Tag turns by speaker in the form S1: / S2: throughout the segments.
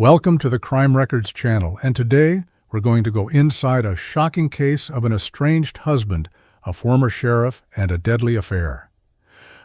S1: Welcome to the Crime Records channel, and today we're going to go inside a shocking case of an estranged husband, a former sheriff, and a deadly affair.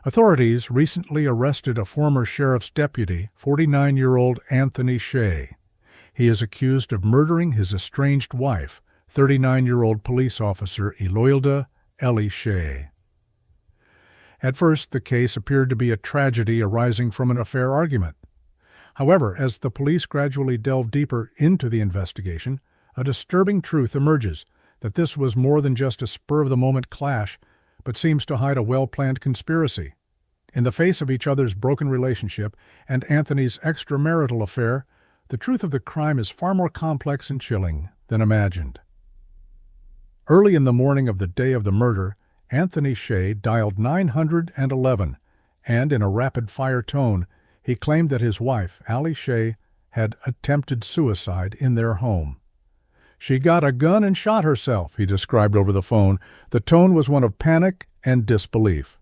S1: Authorities recently arrested a former sheriff's deputy, 49-year-old Anthony Shea. He is accused of murdering his estranged wife, 39-year-old police officer Eloilda Ellie Shea. At first, the case appeared to be a tragedy arising from an affair argument. However, as the police gradually delve deeper into the investigation, a disturbing truth emerges that this was more than just a spur-of-the-moment clash, but seems to hide a well-planned conspiracy. In the face of each other's broken relationship and Anthony's extramarital affair, the truth of the crime is far more complex and chilling than imagined. Early in the morning of the day of the murder, Anthony Shea dialed 911, and in a rapid-fire tone, he claimed that his wife, Allie Shea, had attempted suicide in their home. "She got a gun and shot herself," he described over the phone. The tone was one of panic and disbelief.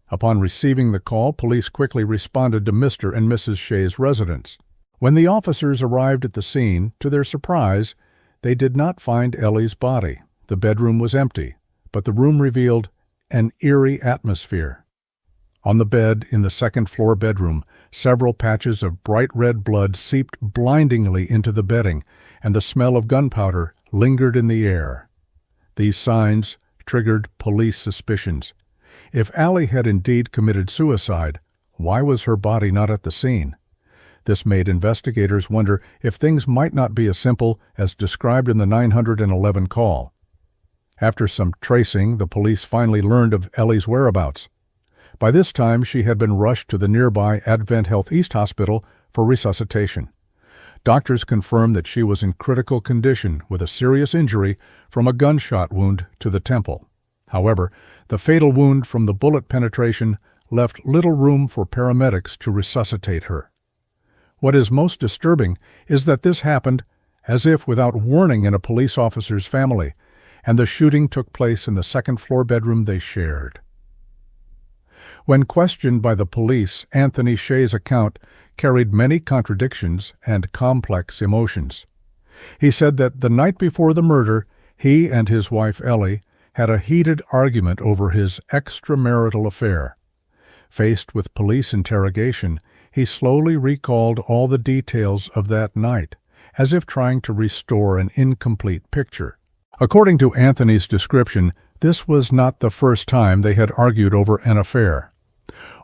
S1: Upon receiving the call, police quickly responded to Mr. and Mrs. Shea's residence. When the officers arrived at the scene, to their surprise, they did not find Ellie's body. The bedroom was empty, but the room revealed an eerie atmosphere. On the bed in the second-floor bedroom, several patches of bright red blood seeped blindingly into the bedding, and the smell of gunpowder lingered in the air. These signs triggered police suspicions. If Allie had indeed committed suicide, why was her body not at the scene? This made investigators wonder if things might not be as simple as described in the 911 call. After some tracing, the police finally learned of Ellie's whereabouts. By this time, she had been rushed to the nearby Advent Health East Hospital for resuscitation. Doctors confirmed that she was in critical condition with a serious injury from a gunshot wound to the temple. However, the fatal wound from the bullet penetration left little room for paramedics to resuscitate her. What is most disturbing is that this happened as if without warning in a police officer's family, and the shooting took place in the second-floor bedroom they shared. When questioned by the police, Anthony Shea's account carried many contradictions and complex emotions. He said that the night before the murder, he and his wife Ellie had a heated argument over his extramarital affair. Faced with police interrogation, he slowly recalled all the details of that night, as if trying to restore an incomplete picture. According to Anthony's description, this was not the first time they had argued over an affair.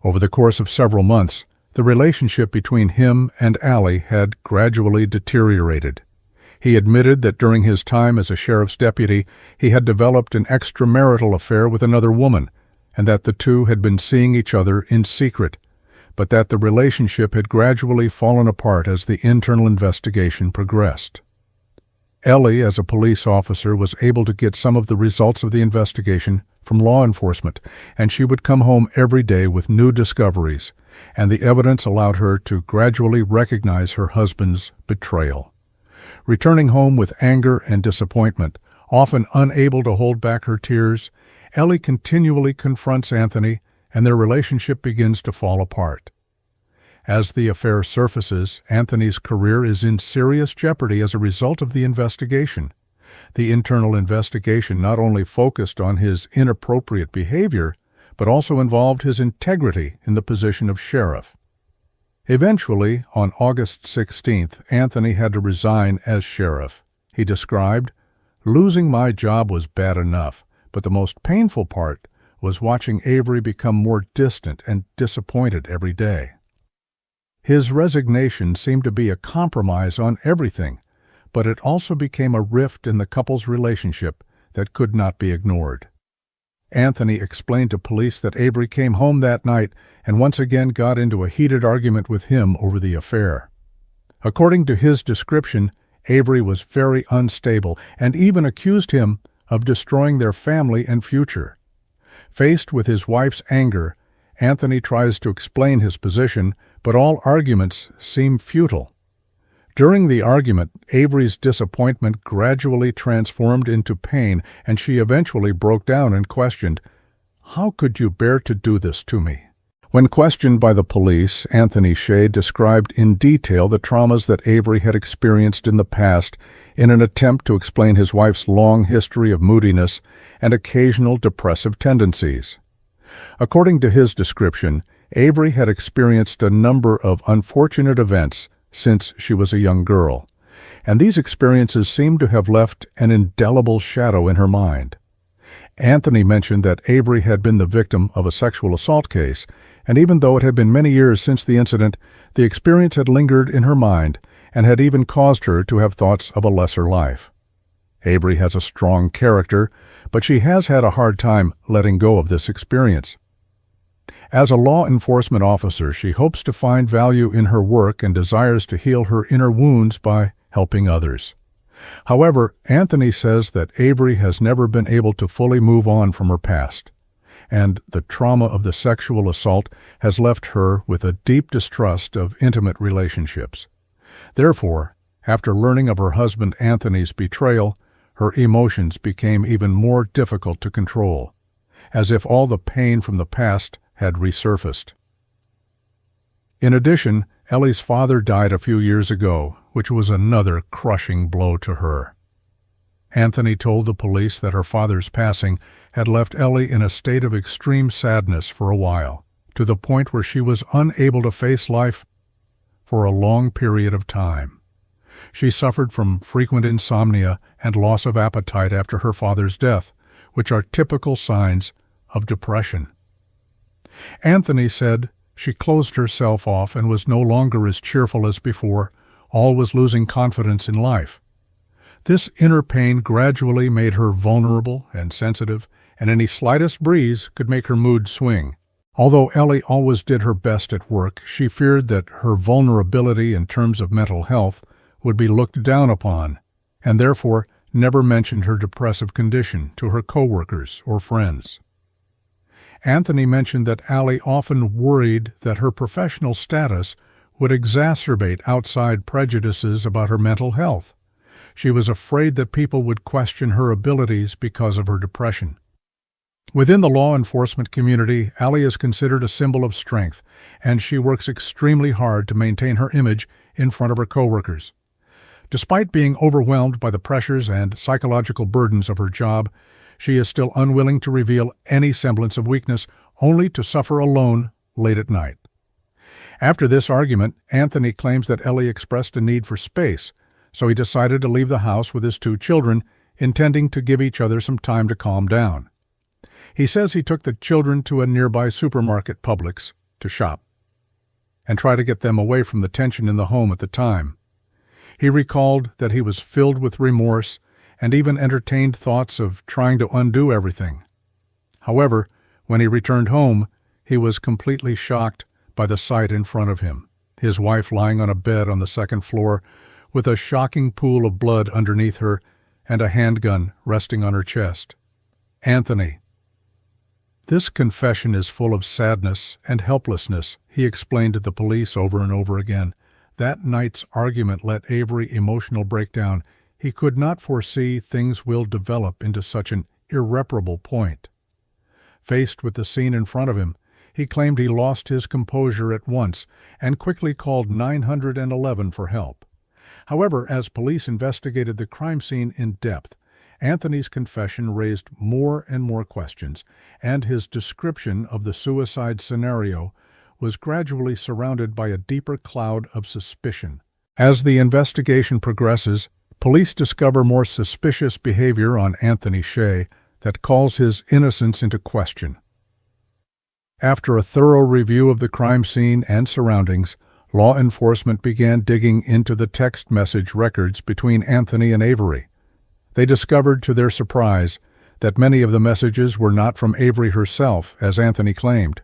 S1: Over the course of several months, the relationship between him and Allie had gradually deteriorated. He admitted that during his time as a sheriff's deputy, he had developed an extramarital affair with another woman, and that the two had been seeing each other in secret, but that the relationship had gradually fallen apart as the internal investigation progressed. Ellie, as a police officer, was able to get some of the results of the investigation from law enforcement, and she would come home every day with new discoveries, and the evidence allowed her to gradually recognize her husband's betrayal. Returning home with anger and disappointment, often unable to hold back her tears, Ellie continually confronts Anthony, and their relationship begins to fall apart. As the affair surfaces, Anthony's career is in serious jeopardy as a result of the investigation. The internal investigation not only focused on his inappropriate behavior, but also involved his integrity in the position of sheriff. Eventually, on August 16th, Anthony had to resign as sheriff. He described, "Losing my job was bad enough, but the most painful part was watching Avery become more distant and disappointed every day." His resignation seemed to be a compromise on everything, but it also became a rift in the couple's relationship that could not be ignored. Anthony explained to police that Avery came home that night and once again got into a heated argument with him over the affair. According to his description, Avery was very unstable and even accused him of destroying their family and future. Faced with his wife's anger, Anthony tries to explain his position, but all arguments seem futile. During the argument, Avery's disappointment gradually transformed into pain, and she eventually broke down and questioned, "How could you bear to do this to me?" When questioned by the police, Anthony Shea described in detail the traumas that Avery had experienced in the past in an attempt to explain his wife's long history of moodiness and occasional depressive tendencies. According to his description, Avery had experienced a number of unfortunate events since she was a young girl, and these experiences seemed to have left an indelible shadow in her mind. Anthony mentioned that Avery had been the victim of a sexual assault case, and even though it had been many years since the incident, the experience had lingered in her mind and had even caused her to have thoughts of a lesser life. Avery has a strong character, but she has had a hard time letting go of this experience. As a law enforcement officer, she hopes to find value in her work and desires to heal her inner wounds by helping others. However, Anthony says that Avery has never been able to fully move on from her past, and the trauma of the sexual assault has left her with a deep distrust of intimate relationships. Therefore, after learning of her husband Anthony's betrayal, her emotions became even more difficult to control, as if all the pain from the past had resurfaced. In addition, Ellie's father died a few years ago, which was another crushing blow to her. Anthony told the police that her father's passing had left Ellie in a state of extreme sadness for a while, to the point where she was unable to face life for a long period of time. She suffered from frequent insomnia and loss of appetite after her father's death, which are typical signs of depression. Anthony said she closed herself off and was no longer as cheerful as before, always losing confidence in life. This inner pain gradually made her vulnerable and sensitive, and any slightest breeze could make her mood swing. Although Ellie always did her best at work, she feared that her vulnerability in terms of mental health would be looked down upon, and therefore never mentioned her depressive condition to her coworkers or friends. Anthony mentioned that Allie often worried that her professional status would exacerbate outside prejudices about her mental health. She was afraid that people would question her abilities because of her depression. Within the law enforcement community, Allie is considered a symbol of strength, and she works extremely hard to maintain her image in front of her coworkers. Despite being overwhelmed by the pressures and psychological burdens of her job, she is still unwilling to reveal any semblance of weakness, only to suffer alone late at night. After this argument, Anthony claims that Ellie expressed a need for space, so he decided to leave the house with his 2 children, intending to give each other some time to calm down. He says he took the children to a nearby supermarket, Publix, to shop, and try to get them away from the tension in the home at the time. He recalled that he was filled with remorse and even entertained thoughts of trying to undo everything. However, when he returned home, he was completely shocked by the sight in front of him, his wife lying on a bed on the 2nd floor with a shocking pool of blood underneath her and a handgun resting on her chest. Anthony. This confession is full of sadness and helplessness, he explained to the police over and over again. That night's argument let Avery emotional breakdown. He could not foresee things will develop into such an irreparable point. Faced with the scene in front of him, he claimed he lost his composure at once and quickly called 911 for help. However, as police investigated the crime scene in depth, Anthony's confession raised more and more questions, and his description of the suicide scenario was gradually surrounded by a deeper cloud of suspicion. As the investigation progresses, police discover more suspicious behavior on Anthony Shea that calls his innocence into question. After a thorough review of the crime scene and surroundings, law enforcement began digging into the text message records between Anthony and Avery. They discovered, to their surprise, that many of the messages were not from Avery herself, as Anthony claimed,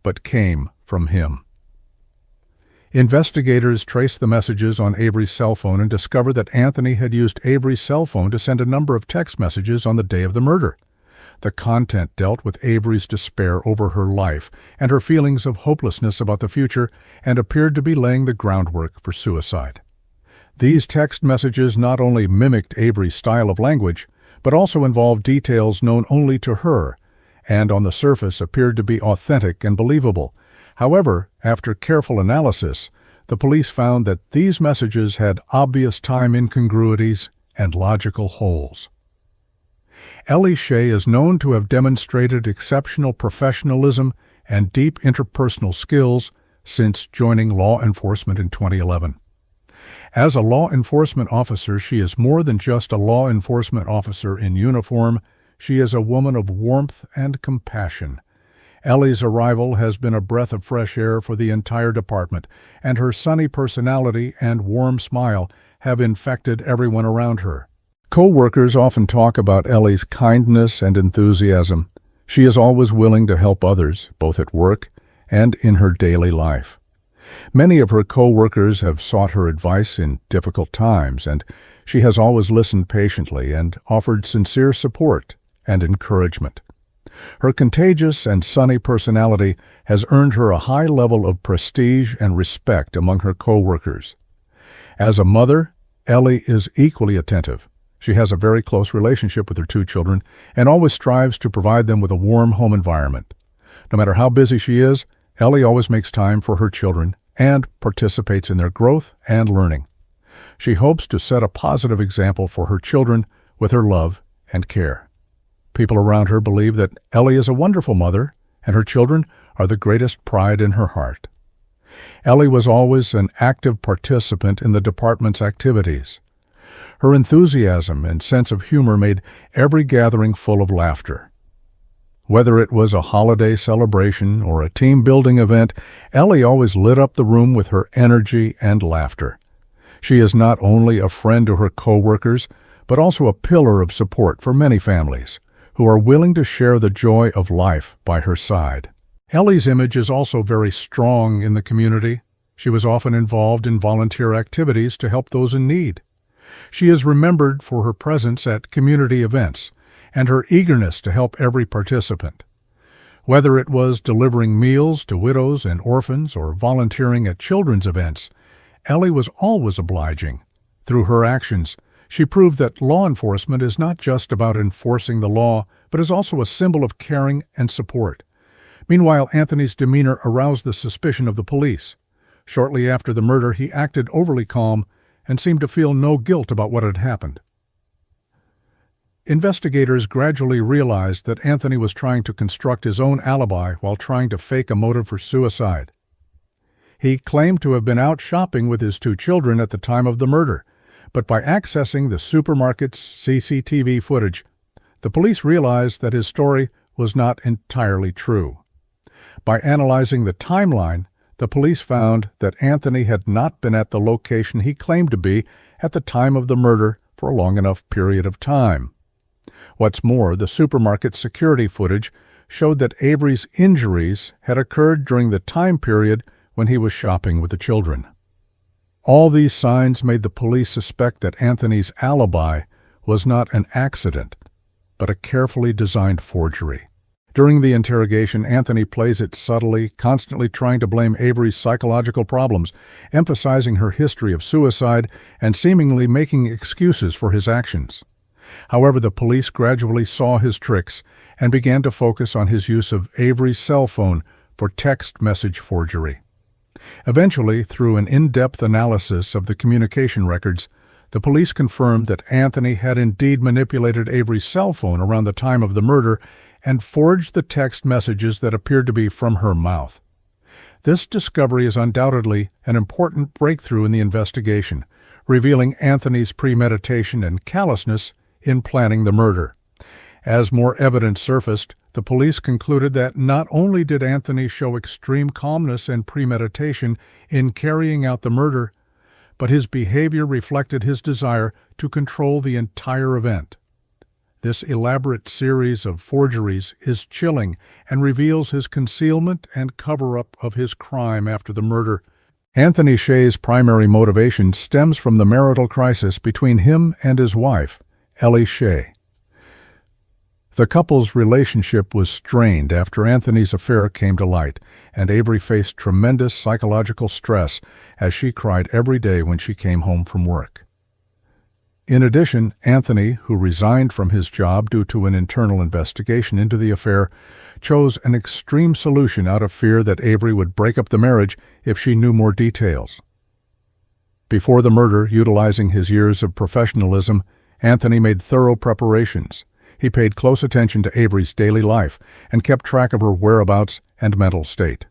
S1: but came from him. Investigators traced the messages on Avery's cell phone and discovered that Anthony had used Avery's cell phone to send a number of text messages on the day of the murder. The content dealt with Avery's despair over her life and her feelings of hopelessness about the future, and appeared to be laying the groundwork for suicide. These text messages not only mimicked Avery's style of language, but also involved details known only to her, and on the surface appeared to be authentic and believable, However, after careful analysis, the police found that these messages had obvious time incongruities and logical holes. Ellie Shea is known to have demonstrated exceptional professionalism and deep interpersonal skills since joining law enforcement in 2011. As a law enforcement officer, she is more than just a law enforcement officer in uniform. She is a woman of warmth and compassion. Ellie's arrival has been a breath of fresh air for the entire department, and her sunny personality and warm smile have infected everyone around her. Co-workers often talk about Ellie's kindness and enthusiasm. She is always willing to help others, both at work and in her daily life. Many of her co-workers have sought her advice in difficult times, and she has always listened patiently and offered sincere support and encouragement. Her contagious and sunny personality has earned her a high level of prestige and respect among her co-workers. As a mother, Ellie is equally attentive. She has a very close relationship with her 2 children and always strives to provide them with a warm home environment. No matter how busy she is, Ellie always makes time for her children and participates in their growth and learning. She hopes to set a positive example for her children with her love and care. People around her believe that Ellie is a wonderful mother, and her children are the greatest pride in her heart. Ellie was always an active participant in the department's activities. Her enthusiasm and sense of humor made every gathering full of laughter. Whether it was a holiday celebration or a team-building event, Ellie always lit up the room with her energy and laughter. She is not only a friend to her co-workers, but also a pillar of support for many families who are willing to share the joy of life by her side. Ellie's image is also very strong in the community. She was often involved in volunteer activities to help those in need. She is remembered for her presence at community events and her eagerness to help every participant. Whether it was delivering meals to widows and orphans or volunteering at children's events, Ellie was always obliging. Through her actions, she proved that law enforcement is not just about enforcing the law, but is also a symbol of caring and support. Meanwhile, Anthony's demeanor aroused the suspicion of the police. Shortly after the murder, he acted overly calm and seemed to feel no guilt about what had happened. Investigators gradually realized that Anthony was trying to construct his own alibi while trying to fake a motive for suicide. He claimed to have been out shopping with his 2 children at the time of the murder, but by accessing the supermarket's CCTV footage, the police realized that his story was not entirely true. By analyzing the timeline, the police found that Anthony had not been at the location he claimed to be at the time of the murder for a long enough period of time. What's more, the supermarket security footage showed that Avery's injuries had occurred during the time period when he was shopping with the children. All these signs made the police suspect that Anthony's alibi was not an accident, but a carefully designed forgery. During the interrogation, Anthony plays it subtly, constantly trying to blame Avery's psychological problems, emphasizing her history of suicide and seemingly making excuses for his actions. However, the police gradually saw his tricks and began to focus on his use of Avery's cell phone for text message forgery. Eventually, through an in-depth analysis of the communication records, the police confirmed that Anthony had indeed manipulated Avery's cell phone around the time of the murder and forged the text messages that appeared to be from her mouth. This discovery is undoubtedly an important breakthrough in the investigation, revealing Anthony's premeditation and callousness in planning the murder. As more evidence surfaced, the police concluded that not only did Anthony show extreme calmness and premeditation in carrying out the murder, but his behavior reflected his desire to control the entire event. This elaborate series of forgeries is chilling and reveals his concealment and cover-up of his crime after the murder. Anthony Shea's primary motivation stems from the marital crisis between him and his wife, Ellie Shea. The couple's relationship was strained after Anthony's affair came to light, and Avery faced tremendous psychological stress as she cried every day when she came home from work. In addition, Anthony, who resigned from his job due to an internal investigation into the affair, chose an extreme solution out of fear that Avery would break up the marriage if she knew more details. Before the murder, utilizing his years of professionalism, Anthony made thorough preparations. He paid close attention to Avery's daily life and kept track of her whereabouts and mental state.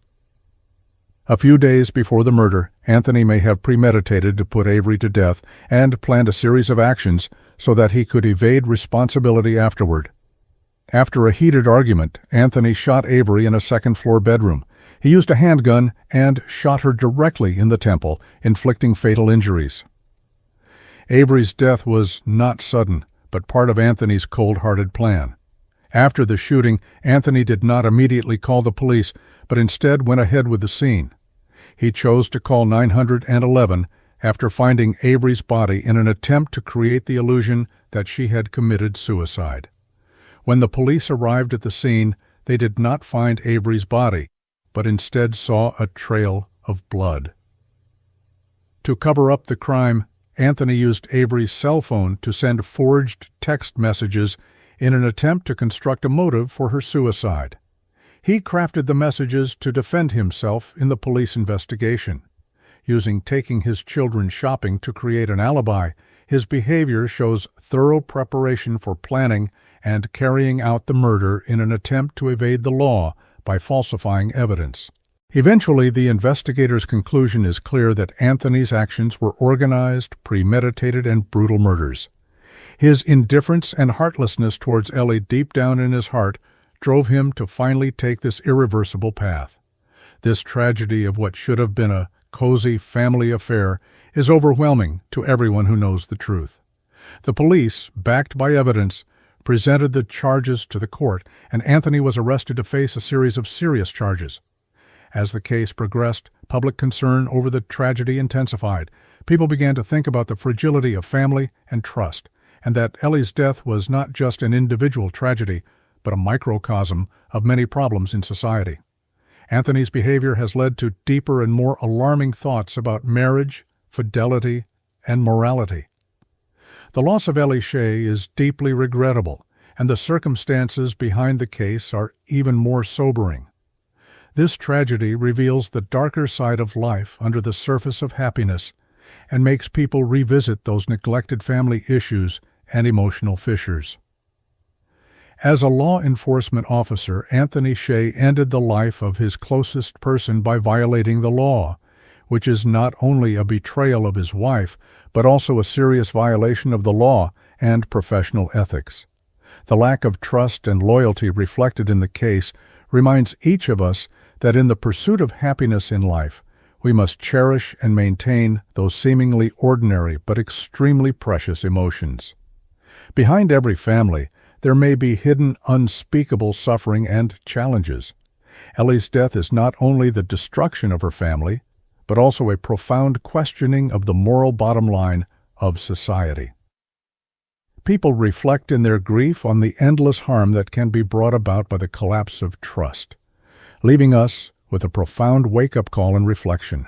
S1: A few days before the murder, Anthony may have premeditated to put Avery to death and planned a series of actions so that he could evade responsibility afterward. After a heated argument, Anthony shot Avery in a second-floor bedroom. He used a handgun and shot her directly in the temple, inflicting fatal injuries. Avery's death was not sudden, but part of Anthony's cold-hearted plan. After the shooting, Anthony did not immediately call the police, but instead went ahead with the scene. He chose to call 911 after finding Avery's body in an attempt to create the illusion that she had committed suicide. When the police arrived at the scene, they did not find Avery's body, but instead saw a trail of blood. To cover up the crime, Anthony used Avery's cell phone to send forged text messages in an attempt to construct a motive for her suicide. He crafted the messages to defend himself in the police investigation. Using taking his children shopping to create an alibi, his behavior shows thorough preparation for planning and carrying out the murder in an attempt to evade the law by falsifying evidence. Eventually, the investigators' conclusion is clear that Anthony's actions were organized, premeditated, and brutal murders. His indifference and heartlessness towards Ellie deep down in his heart drove him to finally take this irreversible path. This tragedy of what should have been a cozy family affair is overwhelming to everyone who knows the truth. The police, backed by evidence, presented the charges to the court, and Anthony was arrested to face a series of serious charges. As the case progressed, public concern over the tragedy intensified. People began to think about the fragility of family and trust, and that Ellie's death was not just an individual tragedy, but a microcosm of many problems in society. Anthony's behavior has led to deeper and more alarming thoughts about marriage, fidelity, and morality. The loss of Ellie Shea is deeply regrettable, and the circumstances behind the case are even more sobering. This tragedy reveals the darker side of life under the surface of happiness and makes people revisit those neglected family issues and emotional fissures. As a law enforcement officer, Anthony Shea ended the life of his closest person by violating the law, which is not only a betrayal of his wife, but also a serious violation of the law and professional ethics. The lack of trust and loyalty reflected in the case reminds each of us that in the pursuit of happiness in life, we must cherish and maintain those seemingly ordinary but extremely precious emotions. Behind every family, there may be hidden unspeakable suffering and challenges. Ellie's death is not only the destruction of her family, but also a profound questioning of the moral bottom line of society. People reflect in their grief on the endless harm that can be brought about by the collapse of trust, leaving us with a profound wake-up call and reflection.